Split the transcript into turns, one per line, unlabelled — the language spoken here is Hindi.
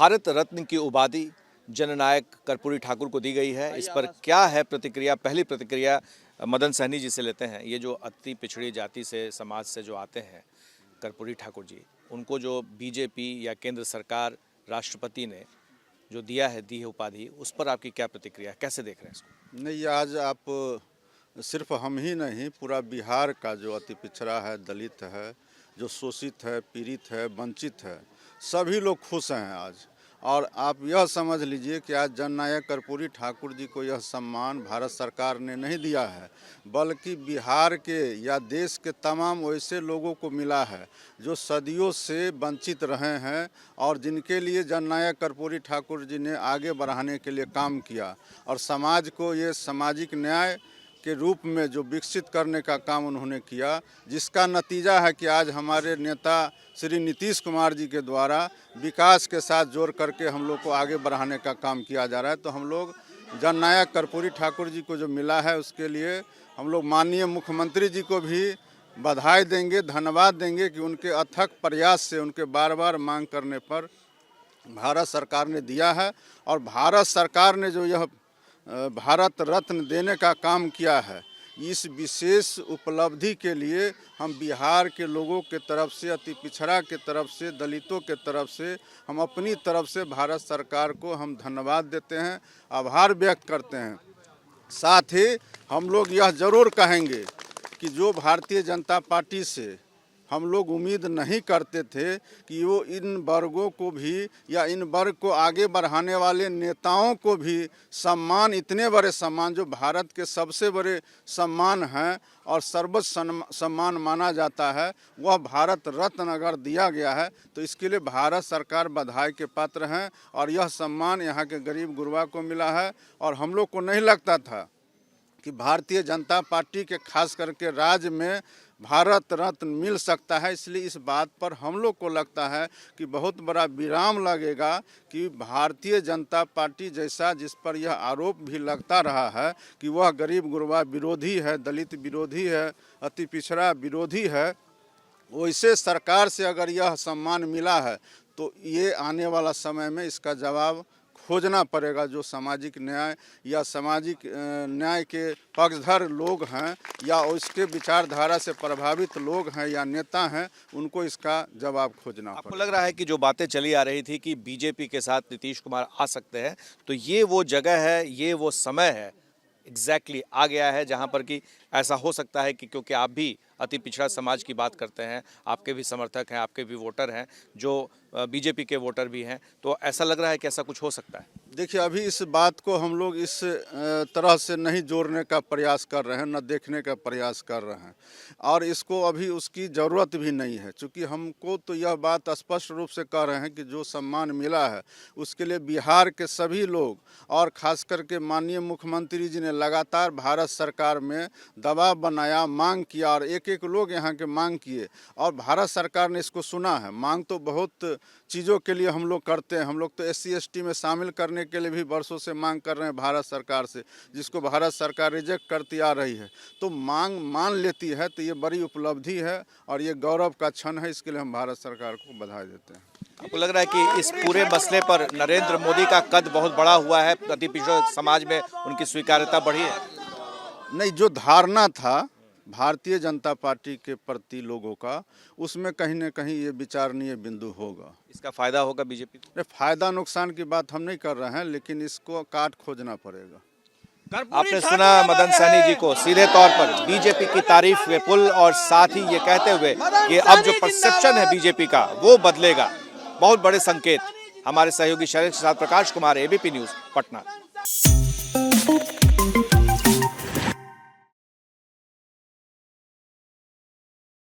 भारत रत्न की उपाधि जननायक कर्पूरी ठाकुर को दी गई है। इस पर क्या है प्रतिक्रिया? पहली प्रतिक्रिया मदन सहनी जी से लेते हैं। ये जो अति पिछड़ी जाति से, समाज से जो आते हैं कर्पूरी ठाकुर जी, उनको जो बीजेपी या केंद्र सरकार, राष्ट्रपति ने जो दिया है, दी है उपाधि, उस पर आपकी क्या प्रतिक्रिया, कैसे देख रहे हैं इसको?
नहीं, आज आप सिर्फ हम ही नहीं, पूरा बिहार का जो अति पिछड़ा है, दलित है, जो शोषित है, पीड़ित है, वंचित है, सभी लोग खुश हैं आज। और आप यह समझ लीजिए कि आज जननायक कर्पूरी ठाकुर जी को यह सम्मान भारत सरकार ने नहीं दिया है, बल्कि बिहार के या देश के तमाम वैसे लोगों को मिला है जो सदियों से वंचित रहे हैं और जिनके लिए जननायक कर्पूरी ठाकुर जी ने आगे बढ़ाने के लिए काम किया और समाज को ये सामाजिक न्याय के रूप में जो विकसित करने का काम उन्होंने किया, जिसका नतीजा है कि आज हमारे नेता श्री नीतीश कुमार जी के द्वारा विकास के साथ जोड़ करके हम लोग को आगे बढ़ाने का काम किया जा रहा है। तो हम लोग जननायक कर्पूरी ठाकुर जी को जो मिला है उसके लिए हम लोग माननीय मुख्यमंत्री जी को भी बधाई देंगे, धन्यवाद देंगे कि उनके अथक प्रयास से, उनके बार बार मांग करने पर भारत सरकार ने दिया है। और भारत सरकार ने जो यह भारत रत्न देने का काम किया है, इस विशेष उपलब्धि के लिए हम बिहार के लोगों के तरफ से, अति पिछड़ा के तरफ से, दलितों के तरफ से, हम अपनी तरफ से भारत सरकार को हम धन्यवाद देते हैं, आभार व्यक्त करते हैं। साथ ही हम लोग यह ज़रूर कहेंगे कि जो भारतीय जनता पार्टी से हम लोग उम्मीद नहीं करते थे कि वो इन वर्गों को भी या इन वर्ग को आगे बढ़ाने वाले नेताओं को भी सम्मान, इतने बड़े सम्मान जो भारत के सबसे बड़े सम्मान हैं और सर्वोच्च सम्मान माना जाता है, वह भारत रत्न अगर दिया गया है तो इसके लिए भारत सरकार बधाई के पात्र हैं। और यह सम्मान यहाँ के गरीब गुरबा को मिला है। और हम लोग को नहीं लगता था कि भारतीय जनता पार्टी के खास करके राज्य में भारत रत्न मिल सकता है। इसलिए इस बात पर हम लोग को लगता है कि बहुत बड़ा विराम लगेगा कि भारतीय जनता पार्टी जैसा, जिस पर यह आरोप भी लगता रहा है कि वह गरीब गुरबा विरोधी है, दलित विरोधी है, अति पिछड़ा विरोधी है, वैसे सरकार से अगर यह सम्मान मिला है तो ये आने वाला समय में इसका जवाब खोजना पड़ेगा। जो सामाजिक न्याय या सामाजिक न्याय के पक्षधर लोग हैं या उसके विचारधारा से प्रभावित लोग हैं या नेता हैं, उनको इसका जवाब खोजना
आपको
पड़ेगा।
लग रहा है कि जो बातें चली आ रही थी कि बीजेपी के साथ नीतीश कुमार आ सकते हैं, तो ये वो जगह है, ये वो समय है, एग्जैक्टली आ गया है जहां पर कि ऐसा हो सकता है कि क्योंकि आप भी अति पिछड़ा समाज की बात करते हैं, आपके भी समर्थक हैं, आपके भी वोटर हैं, जो बीजेपी के वोटर भी हैं, तो ऐसा लग रहा है कि ऐसा कुछ हो सकता है?
देखिए, अभी इस बात को हम लोग इस तरह से नहीं जोड़ने का प्रयास कर रहे हैं, न देखने का प्रयास कर रहे हैं, और इसको अभी उसकी ज़रूरत भी नहीं है। चूँकि हमको तो यह बात स्पष्ट रूप से कह रहे हैं कि जो सम्मान मिला है उसके लिए बिहार के सभी लोग और ख़ास करके माननीय मुख्यमंत्री जी ने लगातार भारत सरकार में दबाव बनाया, मांग किया, और एक एक लोग यहाँ के मांग किए और भारत सरकार ने इसको सुना है। मांग तो बहुत चीज़ों के लिए हम लोग करते हैं, हम लोग तो SC ST में शामिल करने के लिए भी वर्षों से मांग कर रहे हैं भारत सरकार से, जिसको भारत सरकार रिजेक्ट करती आ रही है। तो मांग मान लेती है तो ये बड़ी उपलब्धि है और ये गौरव का क्षण है। इसके लिए हम भारत सरकार को बधाई देते हैं।
आपको लग रहा है कि इस पूरे मसले पर नरेंद्र मोदी का कद बहुत बड़ा हुआ है, अति पिछड़ा समाज में उनकी स्वीकार्यता बढ़ी है?
नहीं, जो धारणा था भारतीय जनता पार्टी के प्रति लोगों का, उसमें कहीं न कहीं ये विचारणीय बिंदु होगा।
इसका फायदा होगा बीजेपी को?
फायदा नुकसान की बात हम नहीं कर रहे हैं, लेकिन इसको काट खोजना पड़ेगा।
आपने सुना मदन सहनी जी को सीधे तौर पर बीजेपी की तारीफ के पुल, और साथ ही ये कहते हुए कि अब जो परसेप्शन है बीजेपी का वो बदलेगा। बहुत बड़े संकेत। हमारे सहयोगी शरद के साथ प्रकाश कुमार, ABP न्यूज़, पटना।